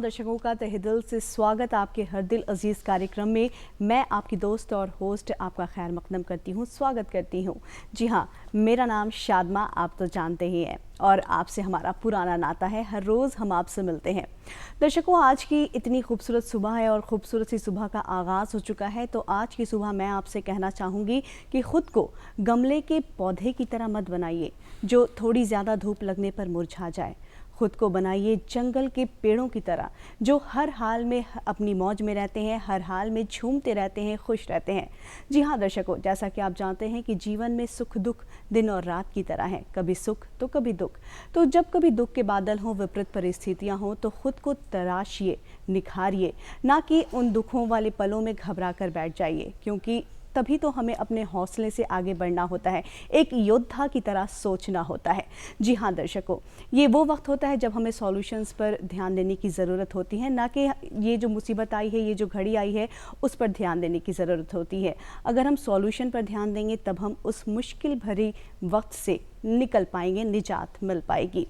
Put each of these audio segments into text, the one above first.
तमाम दर्शकों का तहे दिल से स्वागत आपके हर दिल अजीज़ कार्यक्रम में। मैं आपकी दोस्त और होस्ट आपका खैर मकदम करती हूँ, स्वागत करती हूँ। जी हाँ, मेरा नाम शादमा, आप तो जानते ही हैं और आपसे हमारा पुराना नाता है, हर रोज़ हम आपसे मिलते हैं। दर्शकों, आज की इतनी खूबसूरत सुबह है और खूबसूरत सी सुबह का आगाज़ हो चुका है, तो आज की सुबह मैं आपसे कहना चाहूँगी कि ख़ुद को गमले के पौधे की तरह मत बनाइए जो थोड़ी ज़्यादा धूप लगने पर मुरझा जाए। खुद को बनाइए जंगल के पेड़ों की तरह जो हर हाल में अपनी मौज में रहते हैं, हर हाल में झूमते रहते हैं, खुश रहते हैं। जी हाँ दर्शकों, जैसा कि आप जानते हैं कि जीवन में सुख दुख दिन और रात की तरह है, कभी सुख तो कभी दुख। तो जब कभी दुख के बादल हों, विपरीत परिस्थितियां हों, तो खुद को तराशिए, निखारिए, ना कि उन दुखों वाले पलों में घबरा कर बैठ जाइए, क्योंकि तभी तो हमें अपने हौसले से आगे बढ़ना होता है, एक योद्धा की तरह सोचना होता है। जी हाँ दर्शकों, ये वो वक्त होता है जब हमें सॉल्यूशंस पर ध्यान देने की ज़रूरत होती है, ना कि ये जो मुसीबत आई है, ये जो घड़ी आई है, उस पर ध्यान देने की ज़रूरत होती है। अगर हम सॉल्यूशन पर ध्यान देंगे तब हम उस मुश्किल भरी वक्त से निकल पाएंगे, निजात मिल पाएगी।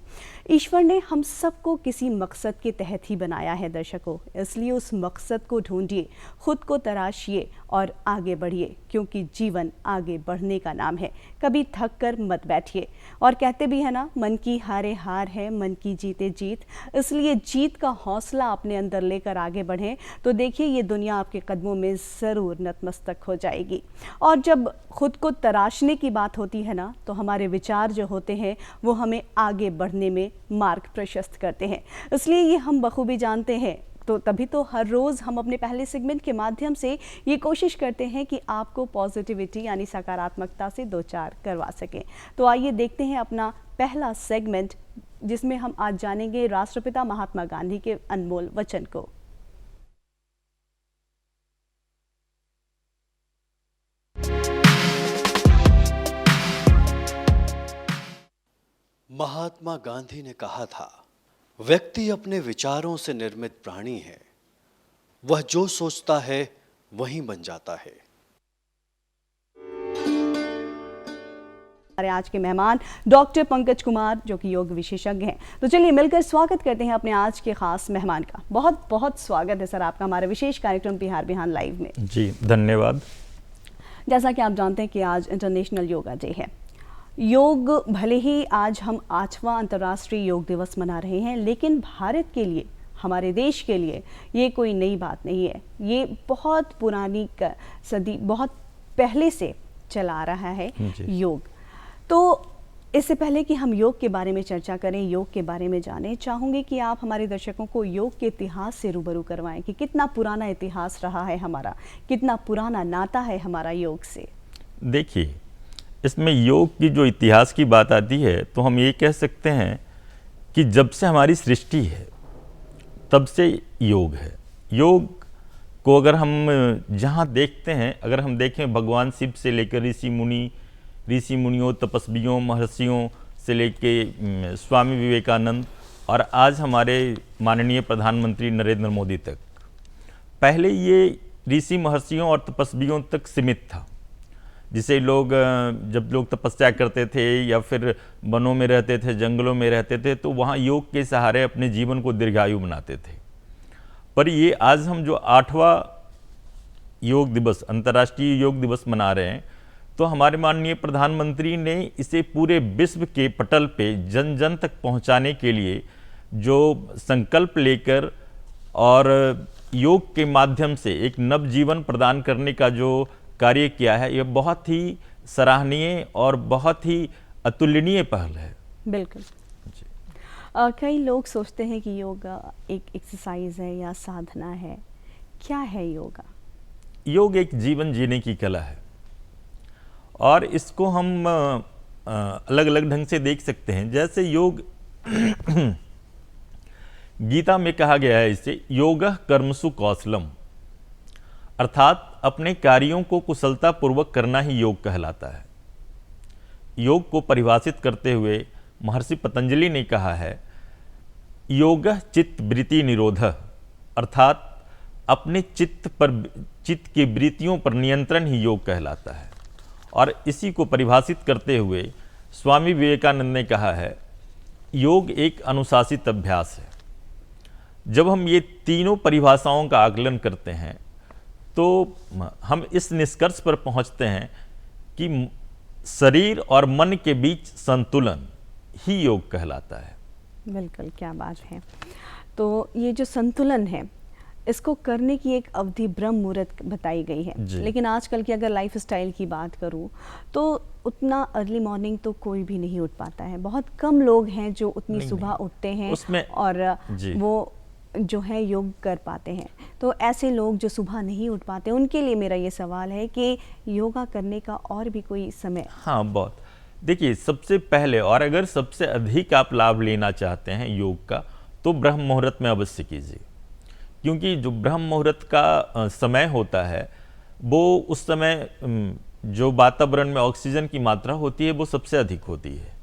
ईश्वर ने हम सबको किसी मकसद के तहत ही बनाया है दर्शकों, इसलिए उस मकसद को ढूंढिए, खुद को तराशिए और आगे बढ़िए, क्योंकि जीवन आगे बढ़ने का नाम है। कभी थक कर मत बैठिए। और कहते भी है ना, मन की हारे हार है, मन की जीते जीत। इसलिए जीत का हौसला अपने अंदर लेकर आगे बढ़ें तो देखिए ये दुनिया आपके कदमों में ज़रूर नतमस्तक हो जाएगी। और जब खुद को तराशने की बात होती है ना, तो हमारे विचार जो होते हैं वो हमें आगे बढ़ने में मार्ग प्रशस्त करते हैं। इसलिए ये हम बखूबी जानते हैं, तो तभी तो हर रोज़ हम अपने पहले सेगमेंट के माध्यम से ये कोशिश करते हैं कि आपको पॉजिटिविटी यानी सकारात्मकता से दो चार करवा सकें। तो आइए देखते हैं अपना पहला सेगमेंट, जिसमें हम आज जानेंगे राष्ट्रपिता महात्मा गांधी के अनमोल वचन को। महात्मा गांधी ने कहा था, व्यक्ति अपने विचारों से निर्मित प्राणी है, वह जो सोचता है वही बन जाता है। हमारे आज के मेहमान डॉक्टर पंकज कुमार, जो कि योग विशेषज्ञ हैं। तो चलिए मिलकर स्वागत करते हैं अपने आज के खास मेहमान का। बहुत बहुत स्वागत है सर आपका हमारे विशेष कार्यक्रम बिहार बिहान लाइव में। जी धन्यवाद। जैसा कि आप जानते हैं कि आज इंटरनेशनल योगा डे है। योग भले ही आज हम 8वां अंतर्राष्ट्रीय योग दिवस मना रहे हैं, लेकिन भारत के लिए, हमारे देश के लिए ये कोई नई बात नहीं है। ये बहुत पुरानी सदी, बहुत पहले से चला आ रहा है योग। तो इससे पहले कि हम योग के बारे में चर्चा करें, योग के बारे में जानें, चाहूँगी कि आप हमारे दर्शकों को योग के इतिहास से रूबरू करवाएं कि कितना पुराना इतिहास रहा है हमारा, कितना पुराना नाता है हमारा योग से। देखिए, इसमें योग की जो इतिहास की बात आती है तो हम ये कह सकते हैं कि जब से हमारी सृष्टि है तब से योग है। योग को अगर हम जहाँ देखते हैं, अगर हम देखें भगवान शिव से लेकर ऋषि मुनियों, तपस्वियों, महर्षियों से लेकर स्वामी विवेकानंद और आज हमारे माननीय प्रधानमंत्री नरेंद्र मोदी तक, पहले ये ऋषि महर्षियों और तपस्वियों तक सीमित था, जिसे लोग जब लोग तपस्या करते थे या फिर वनों में रहते थे, जंगलों में रहते थे, तो वहाँ योग के सहारे अपने जीवन को दीर्घायु बनाते थे। पर ये आज हम जो 8वां योग दिवस, अंतर्राष्ट्रीय योग दिवस मना रहे हैं, तो हमारे माननीय प्रधानमंत्री ने इसे पूरे विश्व के पटल पे जन जन तक पहुँचाने के लिए जो संकल्प लेकर और योग के माध्यम से एक नवजीवन प्रदान करने का जो कार्य किया है, यह बहुत ही सराहनीय और बहुत ही अतुलनीय पहल है। बिल्कुल। कई लोग सोचते हैं कि योगा एक एक्सरसाइज है या साधना है। क्या है योगा? योग एक जीवन जीने की कला है और इसको हम अलग अलग ढंग से देख सकते हैं। जैसे योग गीता में कहा गया है, इसे योगः कर्मसु कौशलम, अर्थात अपने कार्यों को कुशलतापूर्वक करना ही योग कहलाता है। योग को परिभाषित करते हुए महर्षि पतंजलि ने कहा है, योगः चित्त वृत्ति निरोधः, अर्थात अपने चित्त की वृत्तियों पर नियंत्रण ही योग कहलाता है। और इसी को परिभाषित करते हुए स्वामी विवेकानंद ने कहा है, योग एक अनुशासित अभ्यास है। जब हम ये तीनों परिभाषाओं का आकलन करते हैं तो हम इस निष्कर्ष पर पहुंचते हैं कि शरीर और मन के बीच संतुलन ही योग कहलाता है। बिल्कुल, क्या बात है। तो ये जो संतुलन है, इसको करने की एक अवधि ब्रह्म मुहूर्त बताई गई है, लेकिन आजकल की अगर लाइफ स्टाइल की बात करूं तो उतना अर्ली मॉर्निंग तो कोई भी नहीं उठ पाता है। बहुत कम लोग हैं जो उतनी सुबह उठते हैं और वो जो है योग कर पाते हैं। तो ऐसे लोग जो सुबह नहीं उठ पाते, उनके लिए मेरा ये सवाल है कि योगा करने का और भी कोई समय? हाँ, बहुत। देखिए, सबसे पहले और अगर सबसे अधिक आप लाभ लेना चाहते हैं योग का, तो ब्रह्म मुहूर्त में अवश्य कीजिए, क्योंकि जो ब्रह्म मुहूर्त का समय होता है वो उस समय जो वातावरण में ऑक्सीजन की मात्रा होती है वो सबसे अधिक होती है।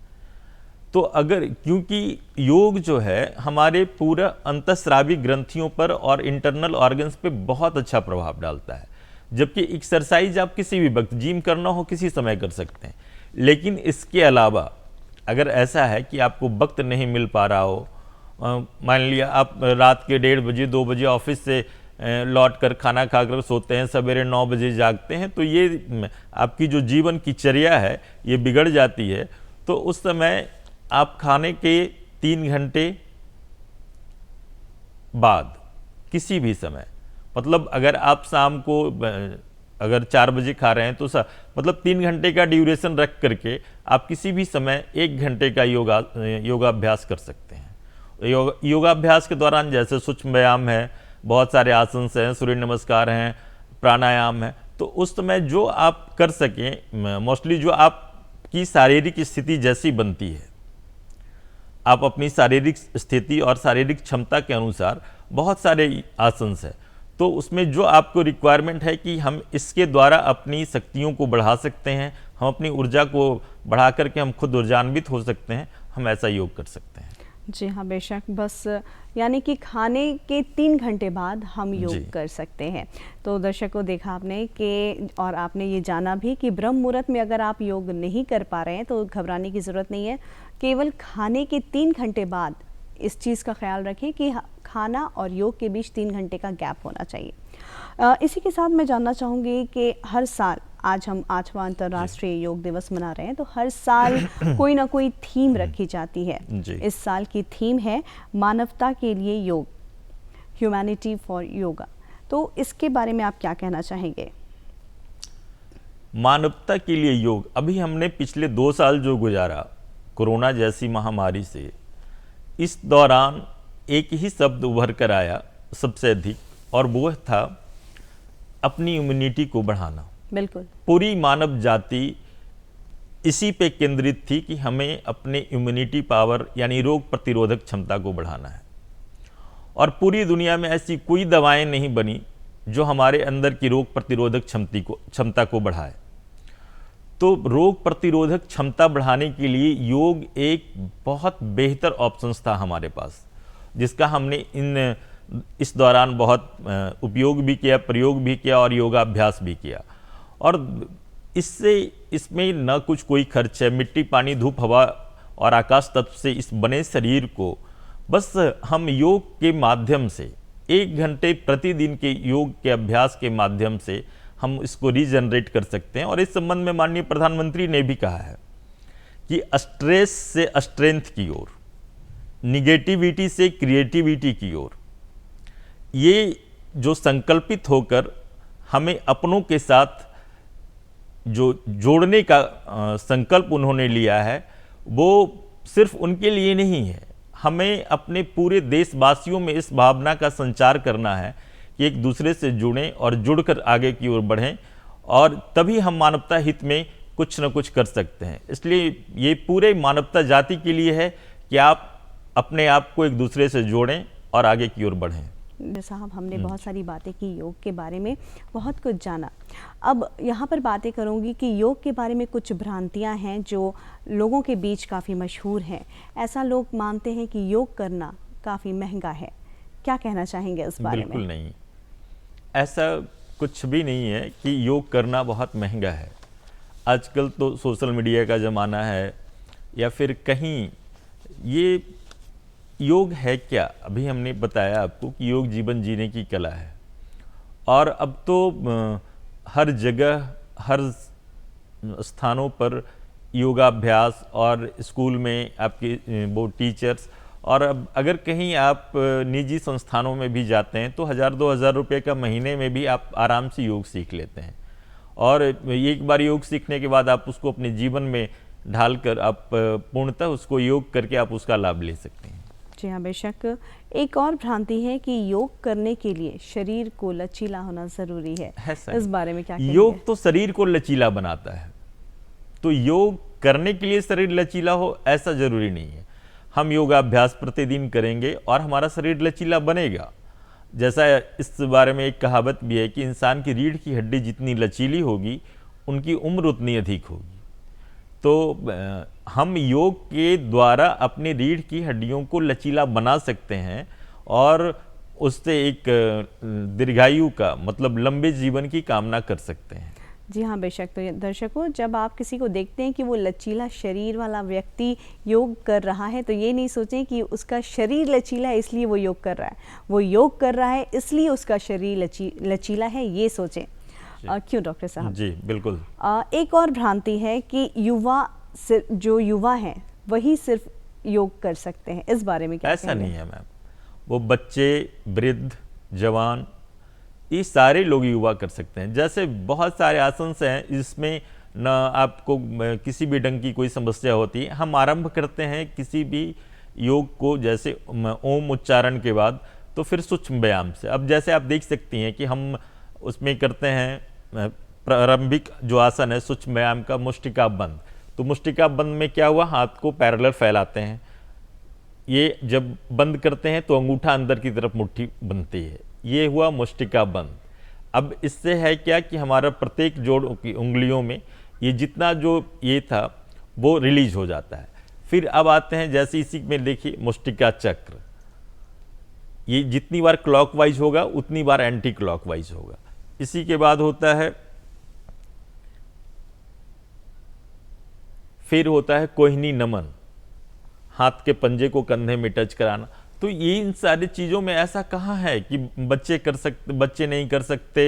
तो अगर, क्योंकि योग जो है हमारे पूरा अंतःस्रावी ग्रंथियों पर और इंटरनल ऑर्गन्स पे बहुत अच्छा प्रभाव डालता है, जबकि एक्सरसाइज आप किसी भी वक्त, जिम करना हो किसी समय कर सकते हैं। लेकिन इसके अलावा अगर ऐसा है कि आपको वक्त नहीं मिल पा रहा हो, मान लिया आप रात के 1:30 बजे 2 बजे ऑफिस से लौट कर खाना खाकर सोते हैं, सवेरे 9 बजे जागते हैं, तो ये आपकी जो जीवन की चर्या है ये बिगड़ जाती है। तो उस समय आप खाने के 3 घंटे बाद किसी भी समय, मतलब अगर आप शाम को अगर 4 बजे खा रहे हैं तो मतलब 3 घंटे का ड्यूरेशन रख करके आप किसी भी समय 1 घंटे का योगाभ्यास कर सकते हैं। योगाभ्यास के दौरान जैसे सूक्ष्म व्यायाम है, बहुत सारे आसन हैं, सूर्य नमस्कार हैं, प्राणायाम है, तो उस समय जो आप कर सकें, मोस्टली जो आपकी शारीरिक स्थिति जैसी बनती है, आप अपनी शारीरिक स्थिति और शारीरिक क्षमता के अनुसार बहुत सारे आसन हैं, तो उसमें जो आपको रिक्वायरमेंट है कि हम इसके द्वारा अपनी शक्तियों को बढ़ा सकते हैं, हम अपनी ऊर्जा को बढ़ा करके हम खुद ऊर्जान्वित हो सकते हैं, हम ऐसा योग कर सकते हैं। जी हाँ, बेशक। बस यानी कि खाने के 3 घंटे बाद हम योग कर सकते हैं। तो दर्शकों, देखा आपने कि, और आपने ये जाना भी कि ब्रह्म मुहूर्त में अगर आप योग नहीं कर पा रहे हैं तो घबराने की ज़रूरत नहीं है। केवल खाने के 3 घंटे बाद इस चीज़ का ख्याल रखें कि खाना और योग के बीच 3 घंटे का गैप होना चाहिए। इसी के साथ मैं जानना चाहूँगी कि हर साल, आज हम 8वां अंतर्राष्ट्रीय योग दिवस मना रहे हैं, तो हर साल कोई ना कोई थीम रखी जाती है। इस साल की थीम है मानवता के लिए योग, ह्यूमैनिटी फॉर योगा। तो इसके बारे में आप क्या कहना चाहेंगे? मानवता के लिए योग, अभी हमने पिछले 2 साल जो गुजारा कोरोना जैसी महामारी से, इस दौरान एक ही शब्द उभर कर आया सबसे अधिक, और वो था अपनी इम्यूनिटी को बढ़ाना। बिल्कुल, पूरी मानव जाति इसी पे केंद्रित थी कि हमें अपने इम्यूनिटी पावर यानी रोग प्रतिरोधक क्षमता को बढ़ाना है, और पूरी दुनिया में ऐसी कोई दवाएं नहीं बनी जो हमारे अंदर की रोग प्रतिरोधक क्षमता को बढ़ाए। तो रोग प्रतिरोधक क्षमता बढ़ाने के लिए योग एक बहुत बेहतर ऑप्शन था हमारे पास, जिसका हमने इस दौरान बहुत उपयोग भी किया, प्रयोग भी किया और योगाभ्यास भी किया। और इसमें न कुछ कोई खर्च है, मिट्टी, पानी, धूप, हवा और आकाश तत्व से इस बने शरीर को बस हम योग के माध्यम से 1 घंटे प्रतिदिन के योग के अभ्यास के माध्यम से हम इसको रीजनरेट कर सकते हैं। और इस संबंध में माननीय प्रधानमंत्री ने भी कहा है कि स्ट्रेस से स्ट्रेंथ की ओर, निगेटिविटी से क्रिएटिविटी की ओर, ये जो संकल्पित होकर हमें अपनों के साथ जो जोड़ने का संकल्प उन्होंने लिया है, वो सिर्फ उनके लिए नहीं है, हमें अपने पूरे देशवासियों में इस भावना का संचार करना है कि एक दूसरे से जुड़ें और जुड़कर आगे की ओर बढ़ें, और तभी हम मानवता हित में कुछ न कुछ कर सकते हैं। इसलिए ये पूरे मानवता जाति के लिए है कि आप अपने आप को एक दूसरे से जोड़ें और आगे की ओर बढ़ें। साहब, हमने बहुत सारी बातें की योग के बारे में, बहुत कुछ जाना। अब यहाँ पर बातें करूँगी कि योग के बारे में कुछ भ्रांतियाँ हैं जो लोगों के बीच काफ़ी मशहूर हैं। ऐसा लोग मानते हैं कि योग करना काफ़ी महंगा है। क्या कहना चाहेंगे इस बारे में? बिल्कुल नहीं, ऐसा कुछ भी नहीं है कि योग करना बहुत महंगा है। आजकल तो सोशल मीडिया का ज़माना है, या फिर कहीं ये योग है क्या? अभी हमने बताया आपको कि योग जीवन जीने की कला है, और अब तो हर जगह, हर स्थानों पर योगाभ्यास, और स्कूल में आपके वो टीचर्स, और अब अगर कहीं आप निजी संस्थानों में भी जाते हैं तो 1000-2000 रुपये का महीने में भी आप आराम से योग सीख लेते हैं, और एक बार योग सीखने के बाद आप उसको अपने जीवन में ढालकर आप पूर्णतः उसको योग करके आप उसका लाभ ले सकते हैं। जी हाँ, बेशक। एक और भ्रांति है कि योग करने के लिए शरीर को लचीला होना ज़रूरी है सर, इस बारे में क्या कहेंगे? योग तो शरीर को लचीला बनाता है, तो योग करने के लिए शरीर लचीला हो ऐसा जरूरी नहीं है। हम योगाभ्यास प्रतिदिन करेंगे और हमारा शरीर लचीला बनेगा। जैसा इस बारे में एक कहावत भी है कि इंसान की रीढ़ की हड्डी जितनी लचीली होगी उनकी उम्र उतनी अधिक होगी। तो हम योग के द्वारा अपनी रीढ़ की हड्डियों को लचीला बना सकते हैं और उससे एक दीर्घायु का मतलब लंबे जीवन की कामना कर सकते हैं। जी हाँ, बेशक। तो दर्शकों, जब आप किसी को देखते हैं कि वो लचीला शरीर वाला व्यक्ति योग कर रहा है तो ये नहीं सोचें कि उसका शरीर लचीला है इसलिए वो योग कर रहा है, वो योग कर रहा है इसलिए उसका शरीर लचीला है, ये सोचें। क्यों डॉक्टर साहब? जी बिल्कुल। एक और भ्रांति है कि जो युवा हैं वही सिर्फ योग कर सकते हैं, इस बारे में क्या ऐसा कहेंगे? नहीं है मैम, वो बच्चे, वृद्ध, जवान, ये सारे लोग युवा कर सकते हैं। जैसे बहुत सारे आसन हैं इसमें न आपको किसी भी ढंग की कोई समस्या होती है। हम आरंभ करते हैं किसी भी योग को जैसे ओम उच्चारण के बाद, तो फिर सूक्ष्म व्यायाम से। अब जैसे आप देख सकती हैं कि हम उसमें करते हैं प्रारंभिक जो आसन है सूक्ष्म व्यायाम का, मुष्टिका बंद। तो मुष्टिका बंद में क्या हुआ, हाथ को पैरेलल फैलाते हैं। ये जब बंद करते हैं तो अंगूठा अंदर की तरफ मुट्ठी बनती है, ये हुआ मुष्टिका बंद। अब इससे है क्या कि हमारा प्रत्येक जोड़ की उंगलियों में ये जितना जो ये था वो रिलीज हो जाता है। फिर अब आते हैं जैसे इसी में देखिए मुष्टिका चक्र, ये जितनी बार क्लॉकवाइज होगा उतनी बार एंटी क्लॉकवाइज होगा। इसी के बाद होता है, फिर होता है कोहिनी नमन, हाथ के पंजे को कंधे में टच कराना। तो ये इन सारी चीज़ों में ऐसा कहाँ है कि बच्चे कर सकते, बच्चे नहीं कर सकते,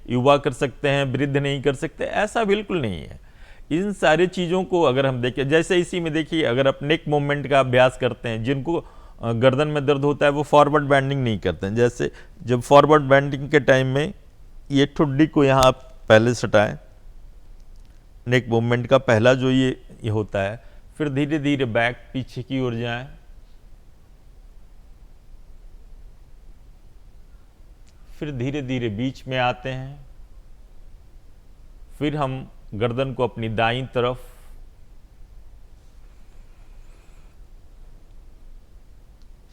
युवा कर सकते हैं, वृद्ध नहीं कर सकते, ऐसा बिल्कुल नहीं है। इन सारी चीज़ों को अगर हम देखें, जैसे इसी में देखिए अगर आप नेक मूवमेंट का अभ्यास करते हैं, जिनको गर्दन में दर्द होता है वो फॉरवर्ड बेंडिंग नहीं करते हैं। जैसे जब फॉरवर्ड बेंडिंग के टाइम में ये ठुड्डी को यहाँ आप पहले सटाएं, नेक मूवमेंट का पहला जो ये होता है, फिर धीरे धीरे बैक पीछे की ओर जाएं, फिर धीरे धीरे बीच में आते हैं, फिर हम गर्दन को अपनी दाईं तरफ,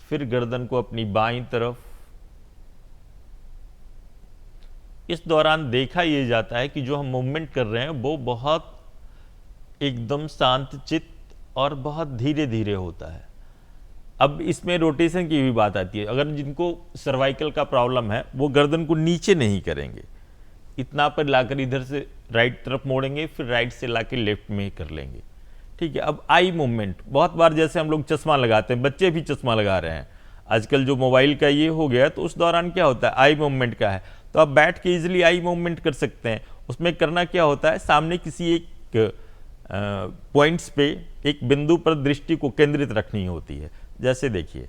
फिर गर्दन को अपनी बाईं तरफ। इस दौरान देखा यह जाता है कि जो हम मूवमेंट कर रहे हैं वो बहुत एकदम शांत चित्त और बहुत धीरे धीरे होता है। अब इसमें रोटेशन की भी बात आती है। अगर जिनको सर्वाइकल का प्रॉब्लम है वो गर्दन को नीचे नहीं करेंगे, इतना पर लाकर इधर से राइट तरफ मोड़ेंगे, फिर राइट से लाकर लेफ्ट में कर लेंगे। ठीक है। अब आई मूवमेंट, बहुत बार जैसे हम लोग चश्मा लगाते हैं, बच्चे भी चश्मा लगा रहे हैं आजकल, जो मोबाइल का ये हो गया, तो उस दौरान क्या होता है, आई मूवमेंट का है, तो आप बैठ के इजीली आई मूवमेंट कर सकते हैं। उसमें करना क्या होता है, सामने किसी एक पॉइंट्स पे, एक बिंदु पर दृष्टि को केंद्रित रखनी होती है। जैसे देखिए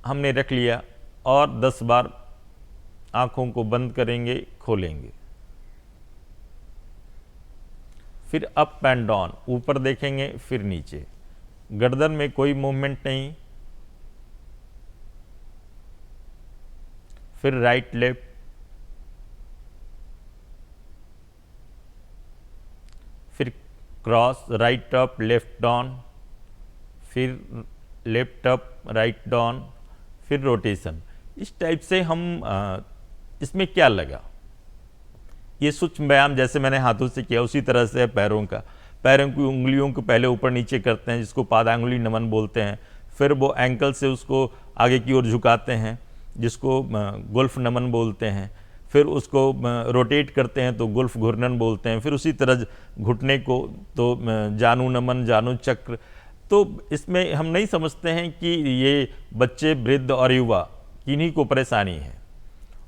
हमने रख लिया और 10 बार आंखों को बंद करेंगे, खोलेंगे, फिर अप एंड डाउन, ऊपर देखेंगे फिर नीचे, गर्दन में कोई मूवमेंट नहीं, फिर राइट लेफ्ट, फिर cross, right up left down, फिर लेफ्ट अप राइट डाउन, फिर रोटेशन। इस टाइप से हम इसमें क्या लगा, ये सूक्ष्म व्यायाम जैसे मैंने हाथों से किया उसी तरह से है पैरों का। पैरों की उंगलियों को पहले ऊपर नीचे करते हैं, जिसको पादांगुली नमन बोलते हैं। फिर वो एंकल से उसको आगे की ओर झुकाते हैं, जिसको गोल्फ नमन बोलते हैं। फिर उसको रोटेट करते हैं तो गोल्फ घूर्णन बोलते हैं। फिर उसी तरह घुटने को तो जानु नमन, जानु चक्र, तो इसमें हम नहीं समझते हैं कि ये बच्चे, वृद्ध और युवा किन्हीं को परेशानी है।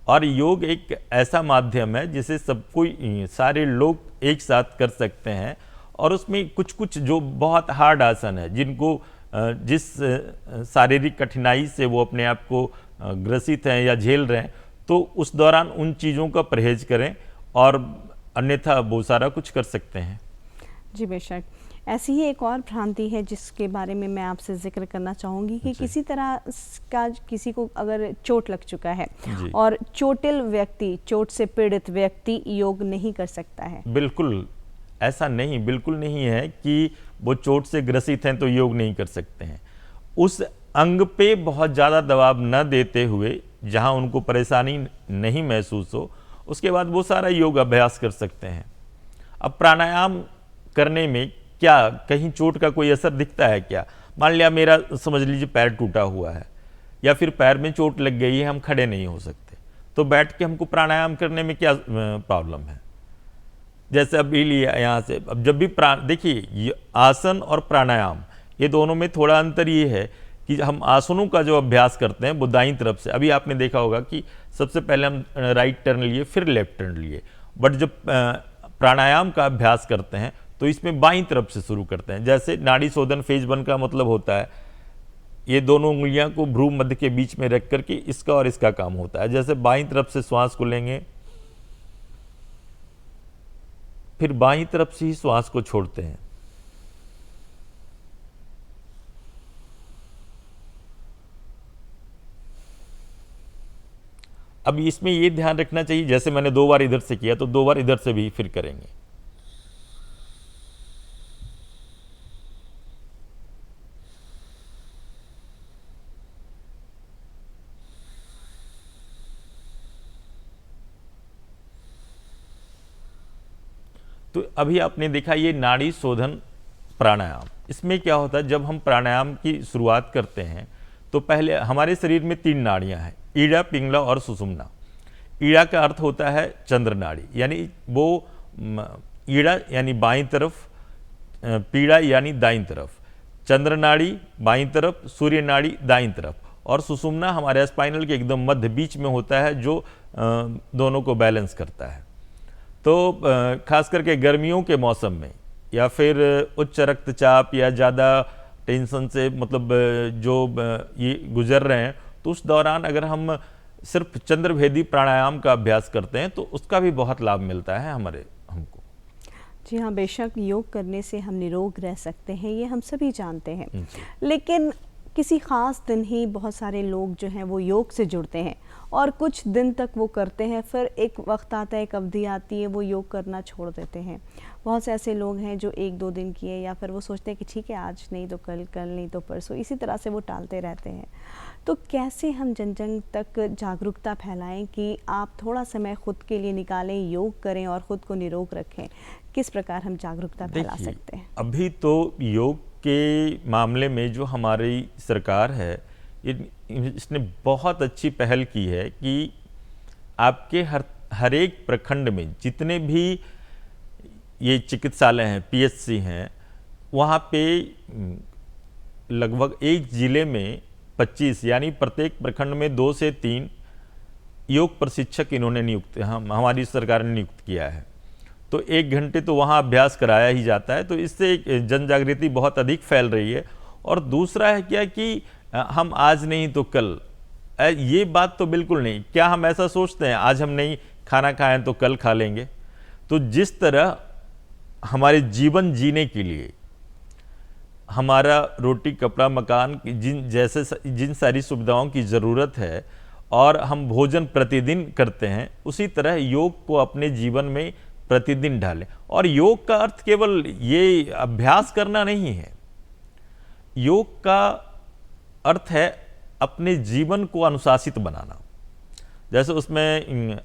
और योग एक ऐसा माध्यम है जिसे सब कोई, सारे लोग एक साथ कर सकते हैं। और उसमें कुछ कुछ जो बहुत हार्ड आसन है, जिनको जिस शारीरिक कठिनाई से वो अपने आप को ग्रसित हैं या झेल रहे हैं, तो उस दौरान उन चीज़ों का परहेज करें और अन्यथा वो सारा कुछ कर सकते हैं। जी बेशक। ऐसी ही एक और भ्रांति है जिसके बारे में मैं आपसे जिक्र करना चाहूँगी कि किसी तरह का किसी को अगर चोट लग चुका है और चोटिल व्यक्ति, चोट से पीड़ित व्यक्ति योग नहीं कर सकता है। बिल्कुल ऐसा नहीं, बिल्कुल नहीं है कि वो चोट से ग्रसित हैं तो योग नहीं कर सकते हैं। उस अंग पे बहुत ज़्यादा दबाव न देते हुए, जहाँ उनको परेशानी नहीं महसूस हो, उसके बाद वो सारा योग अभ्यास कर सकते हैं। अब प्राणायाम करने में क्या कहीं चोट का कोई असर दिखता है क्या? मान लिया मेरा, समझ लीजिए, पैर टूटा हुआ है या फिर पैर में चोट लग गई है, हम खड़े नहीं हो सकते, तो बैठ के हमको प्राणायाम करने में क्या प्रॉब्लम है? जैसे अभी लिया यहाँ से, अब जब भी देखिए, आसन और प्राणायाम ये दोनों में थोड़ा अंतर ये है कि हम आसनों का जो अभ्यास करते हैं वो दाईं तरफ से, अभी आपने देखा होगा कि सबसे पहले हम राइट टर्न लिए, फिर लेफ्ट टर्न लिए, बट जब प्राणायाम का अभ्यास करते हैं तो इसमें बाईं तरफ से शुरू करते हैं। जैसे नाड़ी शोधन फेज 1 का मतलब होता है, ये दोनों उंगलियां को भ्रू मध्य के बीच में रख करके इसका और इसका काम होता है। जैसे बाईं तरफ से श्वास को लेंगे, फिर बाईं तरफ से ही श्वास को छोड़ते हैं। अब इसमें ये ध्यान रखना चाहिए, जैसे मैंने 2 बार इधर से किया तो 2 बार इधर से भी फिर करेंगे। तो अभी आपने देखा ये नाड़ी शोधन प्राणायाम। इसमें क्या होता है, जब हम प्राणायाम की शुरुआत करते हैं तो पहले हमारे शरीर में 3 नाड़ियां हैं, ईड़ा, पिंगला और सुषुम्ना। ईड़ा का अर्थ होता है चंद्र नाड़ी, यानी वो ईड़ा यानी बाईं तरफ, पीड़ा यानी दाईं तरफ, चंद्र नाड़ी बाईं तरफ, सूर्य नाड़ी दाईं तरफ, और सुषुम्ना हमारे स्पाइनल के एकदम मध्य बीच में होता है, जो दोनों को बैलेंस करता है। तो खास करके गर्मियों के मौसम में या फिर उच्च रक्तचाप या ज़्यादा टेंशन से मतलब जो ये गुजर रहे हैं, तो उस दौरान अगर हम सिर्फ चंद्रभेदी प्राणायाम का अभ्यास करते हैं तो उसका भी बहुत लाभ मिलता है हमको। जी हाँ, बेशक योग करने से हम निरोग रह सकते हैं, ये हम सभी जानते हैं। लेकिन किसी ख़ास दिन ही बहुत सारे लोग जो हैं वो योग से जुड़ते हैं और कुछ दिन तक वो करते हैं, फिर एक वक्त आता है, एक अवधि आती है, वो योग करना छोड़ देते हैं। बहुत से ऐसे लोग हैं जो 1-2 दिन किए या फिर वो सोचते हैं कि ठीक है आज नहीं तो कल, कल नहीं तो परसों, इसी तरह से वो टालते रहते हैं। तो कैसे हम जन जन तक जागरूकता फैलाएं कि आप थोड़ा समय खुद के लिए निकालें, योग करें और ख़ुद को निरोग रखें? किस प्रकार हम जागरूकता फैला सकते हैं? अभी तो योग के मामले में जो हमारी सरकार है, इसने बहुत अच्छी पहल की है कि आपके हर एक प्रखंड में जितने भी ये चिकित्सालय हैं, पीएचसी हैं, वहाँ पे लगभग एक ज़िले में 25 यानी प्रत्येक प्रखंड में 2 से 3 योग प्रशिक्षक इन्होंने नियुक्त, हमारी सरकार ने नियुक्त किया है। तो 1 घंटे तो वहाँ अभ्यास कराया ही जाता है, तो इससे जन जागृति बहुत अधिक फैल रही है। और दूसरा है क्या कि हम आज नहीं तो कल, ये बात तो बिल्कुल नहीं। क्या हम ऐसा सोचते हैं आज हम नहीं खाना खाएं तो कल खा लेंगे? तो जिस तरह हमारे जीवन जीने के लिए हमारा रोटी कपड़ा मकान जिन सारी सुविधाओं की ज़रूरत है और हम भोजन प्रतिदिन करते हैं, उसी तरह योग को अपने जीवन में प्रतिदिन ढालें। और योग का अर्थ केवल ये अभ्यास करना नहीं है, योग का अर्थ है अपने जीवन को अनुशासित बनाना। जैसे उसमें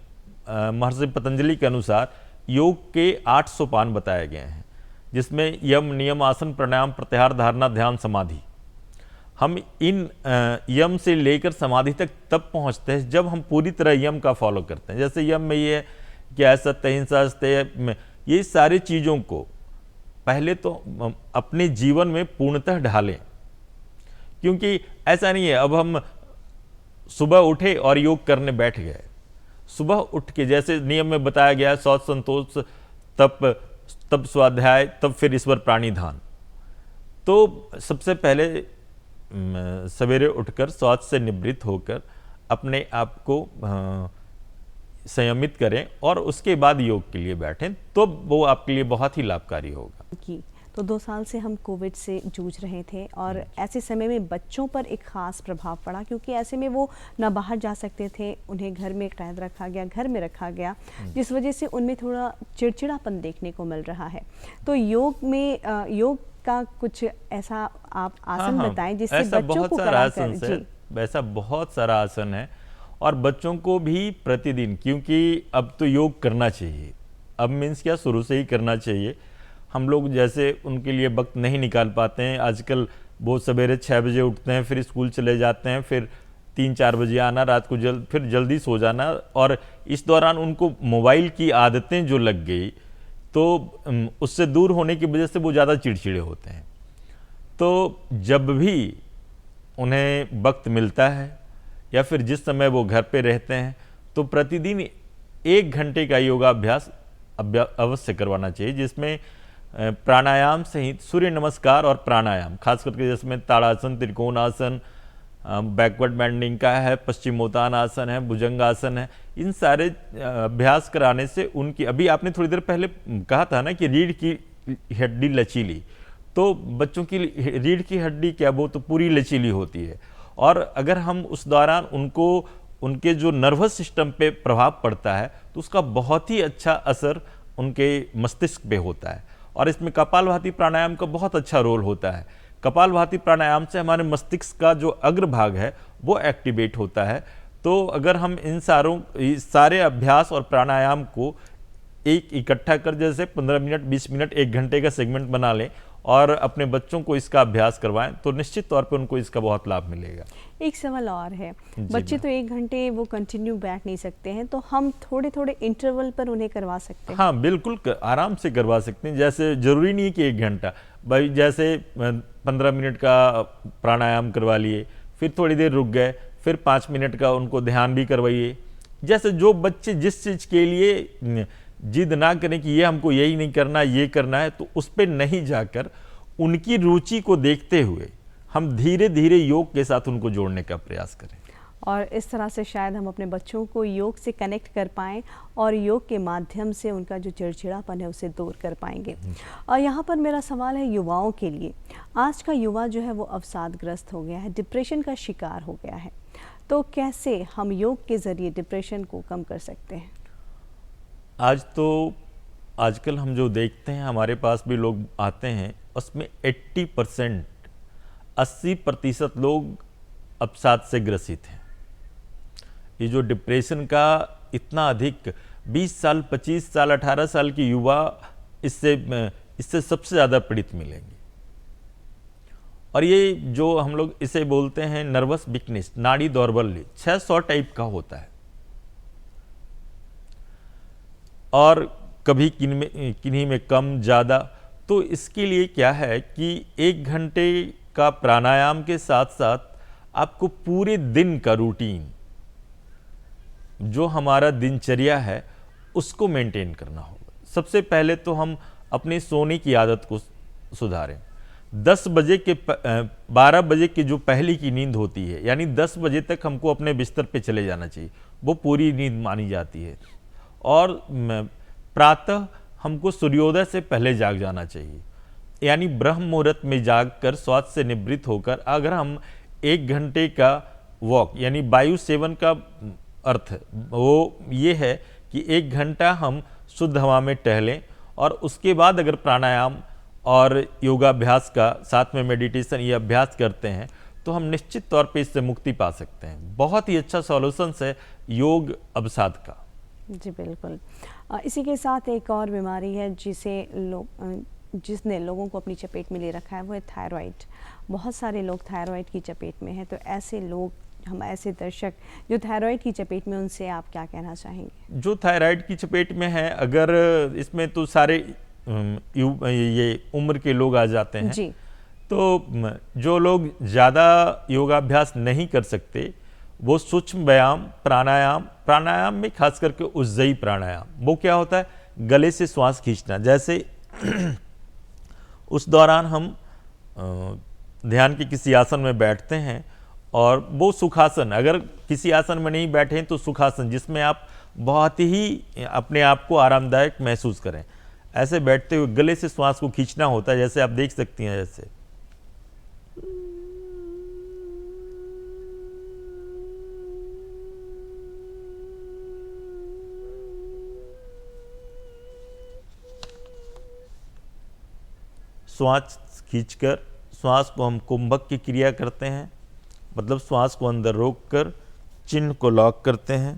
महर्षि पतंजलि के अनुसार योग के 8 सोपान बताए गए हैं, जिसमें यम, नियम, आसन, प्राणायाम, प्रत्याहार, धारणा, ध्यान, समाधि। हम इन यम से लेकर समाधि तक तब पहुंचते हैं जब हम पूरी तरह यम का फॉलो करते हैं। जैसे यम में ये है कि सत्य, अहिंसा, सत्य, ये सारी चीज़ों को पहले तो अपने जीवन में पूर्णतः ढालें, क्योंकि ऐसा नहीं है अब हम सुबह उठे और योग करने बैठ गए। सुबह उठ के जैसे नियम में बताया गया, शौच संतोष, तप स्वाध्याय, तब फिर ईश्वर प्राणी ध्यान। तो सबसे पहले सवेरे उठकर शौच से निवृत्त होकर अपने आप को संयमित करें और उसके बाद योग के लिए बैठें, तो वो आपके लिए बहुत ही लाभकारी होगा। तो 2 साल से हम कोविड से जूझ रहे थे और ऐसे समय में बच्चों पर एक ख़ास प्रभाव पड़ा, क्योंकि ऐसे में वो ना बाहर जा सकते थे, उन्हें घर में कैद रखा गया, घर में रखा गया, जिस वजह से उनमें थोड़ा चिड़चिड़ापन देखने को मिल रहा है। तो योग का कुछ ऐसा आप आसन बताएं जिससे बच्चों को कराकर। जी, वैसा बहुत सारा आसन है और बच्चों को भी प्रतिदिन, क्योंकि अब तो योग करना चाहिए, अब मीन्स क्या, शुरू से ही करना चाहिए। हम लोग जैसे उनके लिए वक्त नहीं निकाल पाते हैं, आजकल बहुत सवेरे 6 बजे उठते हैं, फिर स्कूल चले जाते हैं, फिर 3-4 बजे आना, रात को फिर जल्दी सो जाना, और इस दौरान उनको मोबाइल की आदतें जो लग गई, तो उससे दूर होने की वजह से वो ज़्यादा चिड़चिड़े होते हैं। तो जब भी उन्हें वक्त मिलता है या फिर जिस समय वो घर पे रहते हैं, तो प्रतिदिन 1 घंटे का योगाभ्यास अवश्य करवाना चाहिए, जिसमें प्राणायाम सहित सूर्य नमस्कार और प्राणायाम, खास करके जिसमें ताड़ासन, त्रिकोणासन, बैकवर्ड बेंडिंग का है, पश्चिमोत्तान आसन है, भुजंगासन है, इन सारे अभ्यास कराने से उनकी, अभी आपने थोड़ी देर पहले कहा था ना कि रीढ़ की हड्डी लचीली, तो बच्चों की रीढ़ की हड्डी क्या, वो तो पूरी लचीली होती है, और अगर हम उस दौरान उनको उनके जो नर्वस सिस्टम पे प्रभाव पड़ता है तो उसका बहुत ही अच्छा असर उनके मस्तिष्क पे होता है। और इसमें कपालभाति प्राणायाम का बहुत अच्छा रोल होता है। कपालभाति प्राणायाम से हमारे मस्तिष्क का जो अग्रभाग है वो एक्टिवेट होता है। तो अगर हम इन सारे अभ्यास और प्राणायाम को एक इकट्ठा कर, जैसे 15 मिनट, 20 मिनट, 1 घंटे का सेगमेंट बना लें और अपने बच्चों को इसका अभ्यास करवाएं, तो निश्चित तौर पे उनको इसका बहुत लाभ मिलेगा। एक सवाल और है, बच्चे तो 1 घंटे वो कंटिन्यू बैठ नहीं सकते हैं, तो हम थोड़े थोड़े इंटरवल पर उन्हें करवा सकते हैं? हाँ, बिल्कुल आराम से करवा सकते हैं। जैसे जरूरी नहीं है कि 1 घंटा, भाई जैसे 15 मिनट का प्राणायाम करवा लिए, फिर थोड़ी देर रुक गए, फिर 5 मिनट का उनको ध्यान भी करवाइए। जैसे जो बच्चे जिस चीज़ के लिए जिद ना करें कि ये हमको यही नहीं करना, ये करना है, तो उस पर नहीं जाकर उनकी रुचि को देखते हुए हम धीरे धीरे योग के साथ उनको जोड़ने का प्रयास करें। और इस तरह से शायद हम अपने बच्चों को योग से कनेक्ट कर पाएँ और योग के माध्यम से उनका जो चिड़चिड़ापन है उसे दूर कर पाएंगे। और यहाँ पर मेरा सवाल है युवाओं के लिए। आज का युवा जो है वो अवसादग्रस्त हो गया है, डिप्रेशन का शिकार हो गया है, तो कैसे हम योग के ज़रिए डिप्रेशन को कम कर सकते हैं? आजकल हम जो देखते हैं, हमारे पास भी लोग आते हैं, उसमें 80% लोग अवसाद से ग्रसित हैं। ये जो डिप्रेशन का इतना अधिक 20 साल, 25 साल, 18 साल की युवा इससे सबसे ज़्यादा पीड़ित मिलेंगे। और ये जो हम लोग इसे बोलते हैं नर्वस वीकनेस, नाड़ी दौर्बल्य, 600 टाइप का होता है। और कभी किन्हीं में कम ज़्यादा। तो इसके लिए क्या है कि 1 घंटे का प्राणायाम के साथ साथ आपको पूरे दिन का रूटीन, जो हमारा दिनचर्या है, उसको मेंटेन करना होगा। सबसे पहले तो हम अपनी सोने की आदत को सुधारें। 12 बजे की जो पहली की नींद होती है, यानी 10 बजे तक हमको अपने बिस्तर पे चले जाना चाहिए, वो पूरी नींद मानी जाती है। और प्रातः हमको सूर्योदय से पहले जाग जाना चाहिए, यानी ब्रह्म मुहूर्त में जागकर शौच से निवृत्त होकर अगर हम 1 घंटे का वॉक, यानी वायु सेवन का अर्थ वो ये है कि 1 घंटा हम शुद्ध हवा में टहलें, और उसके बाद अगर प्राणायाम और योगाभ्यास का साथ में मेडिटेशन ये अभ्यास करते हैं, तो हम निश्चित तौर पे इससे मुक्ति पा सकते हैं। बहुत ही अच्छा सॉल्यूशन है योग अवसाद का। जी बिल्कुल। इसी के साथ एक और बीमारी है जिसने लोगों को अपनी चपेट में ले रखा है, वो है थायराइड। बहुत सारे लोग थायराइड की चपेट में हैं, तो ऐसे लोग, हम ऐसे दर्शक जो थायराइड की चपेट में, उनसे आप क्या कहना चाहेंगे? जो थायराइड की चपेट में है, अगर इसमें तो सारे ये उम्र के लोग आ जाते हैं। जी। तो जो लोग ज़्यादा योगाभ्यास नहीं कर सकते वो सूक्ष्म व्यायाम प्राणायाम में खास करके उज्जयी प्राणायाम, वो क्या होता है, गले से श्वास खींचना। जैसे उस दौरान हम ध्यान के किसी आसन में बैठते हैं और वो सुखासन, अगर किसी आसन में नहीं बैठे हैं तो सुखासन, जिसमें आप बहुत ही अपने आप को आरामदायक महसूस करें, ऐसे बैठते हुए गले से श्वास को खींचना होता है, जैसे आप देख सकती हैं। जैसे श्वास खींचकर श्वास को हम कुंभक की क्रिया करते हैं, मतलब श्वास को अंदर रोककर चिन्ह को लॉक करते हैं।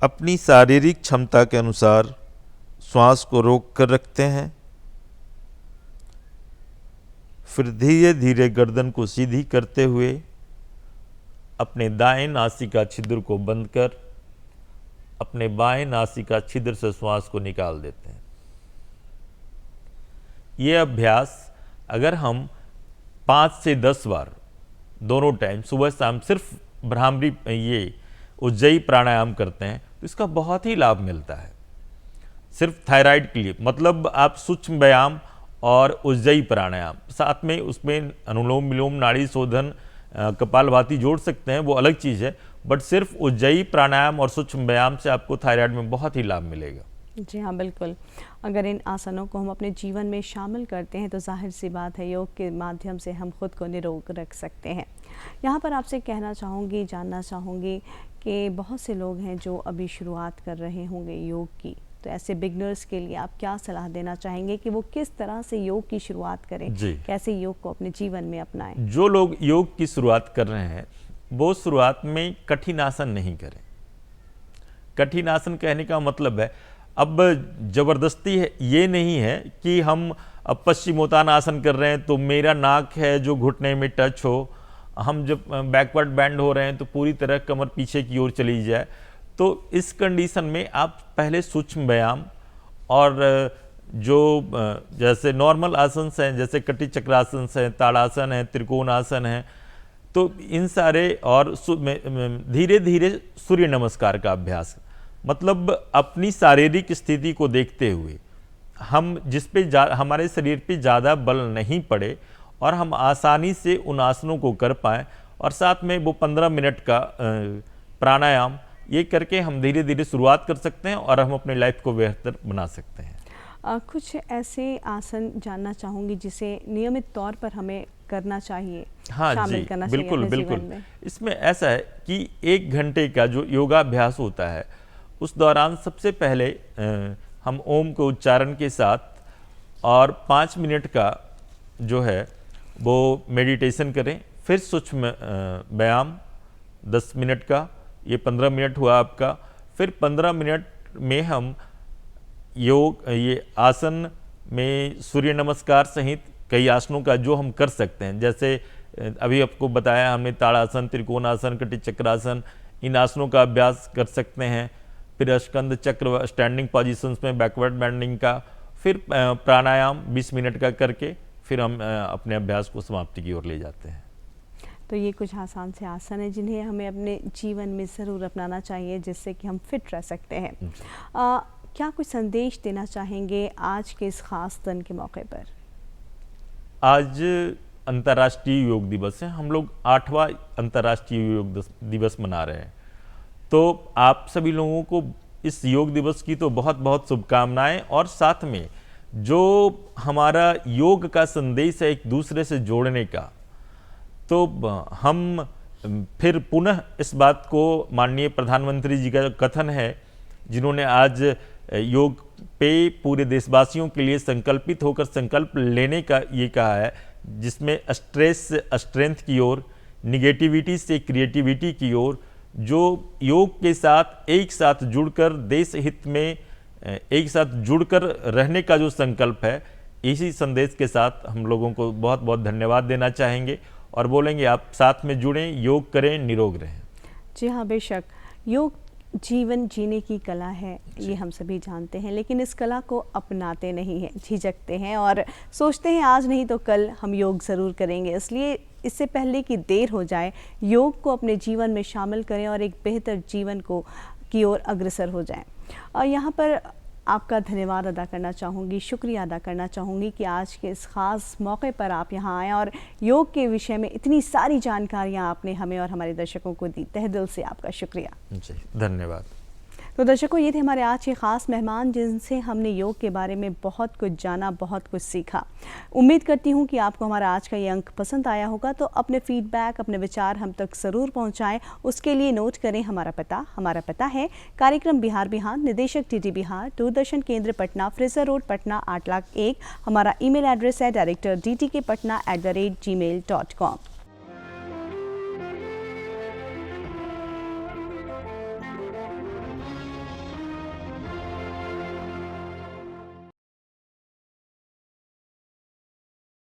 अपनी शारीरिक क्षमता के अनुसार श्वास को रोक कर रखते हैं, फिर धीरे धीरे गर्दन को सीधी करते हुए अपने दाएं नासिका छिद्र को बंद कर अपने बाएं नासिका छिद्र से श्वास को निकाल देते हैं। ये अभ्यास अगर हम 5 से 10 बार दोनों टाइम सुबह शाम सिर्फ भ्रामरी ये उज्जयी प्राणायाम करते हैं तो इसका बहुत ही लाभ मिलता है। सिर्फ थायराइड के लिए, मतलब आप सूक्ष्म व्यायाम और उज्जयी प्राणायाम साथ में उसमें अनुलोम विलोम नाड़ी शोधन कपालभाति जोड़ सकते हैं, वो अलग चीज़ है, बट सिर्फ उज्जयी प्राणायाम और सूक्ष्म व्यायाम से आपको थायराइड में बहुत ही लाभ मिलेगा। जी हाँ, बिल्कुल। अगर इन आसनों को हम अपने जीवन में शामिल करते हैं तो जाहिर सी बात है योग के माध्यम से हम खुद को निरोग रख सकते हैं। यहाँ पर आपसे कहना चाहूँगी, जानना चाहूँगी कि बहुत से लोग हैं जो अभी शुरुआत कर रहे होंगे योग की, तो ऐसे बिगनर्स के लिए आप क्या सलाह देना चाहेंगे कि वो किस तरह से योग की शुरुआत करें, कैसे योग को अपने जीवन में अपनाएं? जो लोग योग की शुरुआत कर रहे हैं वो शुरुआत में कठिन आसन नहीं करें। कठिन आसन कहने का मतलब है, अब जबरदस्ती है ये नहीं है कि हम अब पश्चिमोत्तानासन कर रहे हैं तो मेरा नाक है जो घुटने में टच हो, हम जब बैकवर्ड बैंड हो रहे हैं तो पूरी तरह कमर पीछे की ओर चली जाए। तो इस कंडीशन में आप पहले सूक्ष्म व्यायाम और जो जैसे नॉर्मल आसन हैं, जैसे कटी चक्रासन है, ताड़ासन है, त्रिकोणासन है, तो इन सारे और धीरे धीरे सूर्य नमस्कार का अभ्यास, मतलब अपनी शारीरिक स्थिति को देखते हुए हम जिस पे हमारे शरीर पे ज़्यादा बल नहीं पड़े और हम आसानी से उन आसनों को कर पाएँ, और साथ में वो 15 मिनट का प्राणायाम, ये करके हम धीरे धीरे शुरुआत कर सकते हैं और हम अपने लाइफ को बेहतर बना सकते हैं। कुछ ऐसे आसन जानना चाहूँगी जिसे नियमित तौर पर हमें करना चाहिए, हाँ शामिल जी, करना बिल्कुल चाहिए बिल्कुल। जीवन में। इसमें ऐसा है कि 1 घंटे का जो योगाभ्यास होता है उस दौरान सबसे पहले हम ओम को उच्चारण के साथ और 5 मिनट का जो है वो मेडिटेशन करें, फिर सूक्ष्म व्यायाम 10 मिनट का, ये 15 मिनट हुआ आपका। फिर 15 मिनट में हम योग ये आसन में सूर्य नमस्कार सहित कई आसनों का जो हम कर सकते हैं, जैसे अभी आपको बताया हमने ताड़ासन, त्रिकोणासन, कटी चक्रासन, इन आसनों का अभ्यास कर सकते हैं। फिर अष्टकंद चक्र स्टैंडिंग पोजीशंस में बैकवर्ड बैंडिंग का, फिर प्राणायाम 20 मिनट का करके फिर हम अपने अभ्यास को समाप्ति की ओर ले जाते हैं। तो ये कुछ आसान से आसन है जिन्हें हमें अपने जीवन में ज़रूर अपनाना चाहिए, जिससे कि हम फिट रह सकते हैं। क्या कुछ संदेश देना चाहेंगे आज के इस खास दिन के मौके पर? आज अंतर्राष्ट्रीय योग दिवस है, हम लोग 8वां अंतर्राष्ट्रीय योग दिवस मना रहे हैं। तो आप सभी लोगों को इस योग दिवस की तो बहुत बहुत शुभकामनाएं, और साथ में जो हमारा योग का संदेश है एक दूसरे से जोड़ने का, तो हम फिर पुनः इस बात को माननीय प्रधानमंत्री जी का कथन है जिन्होंने आज योग पे पूरे देशवासियों के लिए संकल्पित होकर संकल्प लेने का ये कहा है, जिसमें स्ट्रेस से स्ट्रेंथ की ओर, निगेटिविटी से क्रिएटिविटी की ओर, जो योग के साथ एक साथ जुड़कर देश हित में एक साथ जुड़कर रहने का जो संकल्प है, इसी संदेश के साथ हम लोगों को बहुत बहुत धन्यवाद देना चाहेंगे और बोलेंगे आप साथ में जुड़ें, योग करें, निरोग रहें। जी हाँ, बेशक योग जीवन जीने की कला है, ये हम सभी जानते हैं, लेकिन इस कला को अपनाते नहीं हैं, झिझकते हैं और सोचते हैं आज नहीं तो कल हम योग ज़रूर करेंगे। इसलिए इससे पहले कि देर हो जाए, योग को अपने जीवन में शामिल करें और एक बेहतर जीवन की ओर अग्रसर हो जाएं। और यहाँ पर आपका धन्यवाद अदा करना चाहूँगी, शुक्रिया अदा करना चाहूँगी कि आज के इस ख़ास मौके पर आप यहाँ आए और योग के विषय में इतनी सारी जानकारियाँ आपने हमें और हमारे दर्शकों को दी। तहे दिल से आपका शुक्रिया। जी, धन्यवाद। तो दर्शकों, ये थे हमारे आज के ख़ास मेहमान जिनसे हमने योग के बारे में बहुत कुछ जाना, बहुत कुछ सीखा। उम्मीद करती हूँ कि आपको हमारा आज का ये अंक पसंद आया होगा। तो अपने फीडबैक, अपने विचार हम तक ज़रूर पहुँचाएँ। उसके लिए नोट करें हमारा पता है कार्यक्रम बिहार बिहान, निदेशक TT बिहार, दूरदर्शन केंद्र पटना, फ्रेजर रोड पटना 8,01,। हमारा ईमेल एड्रेस है director.dtkpatna@gmail.com।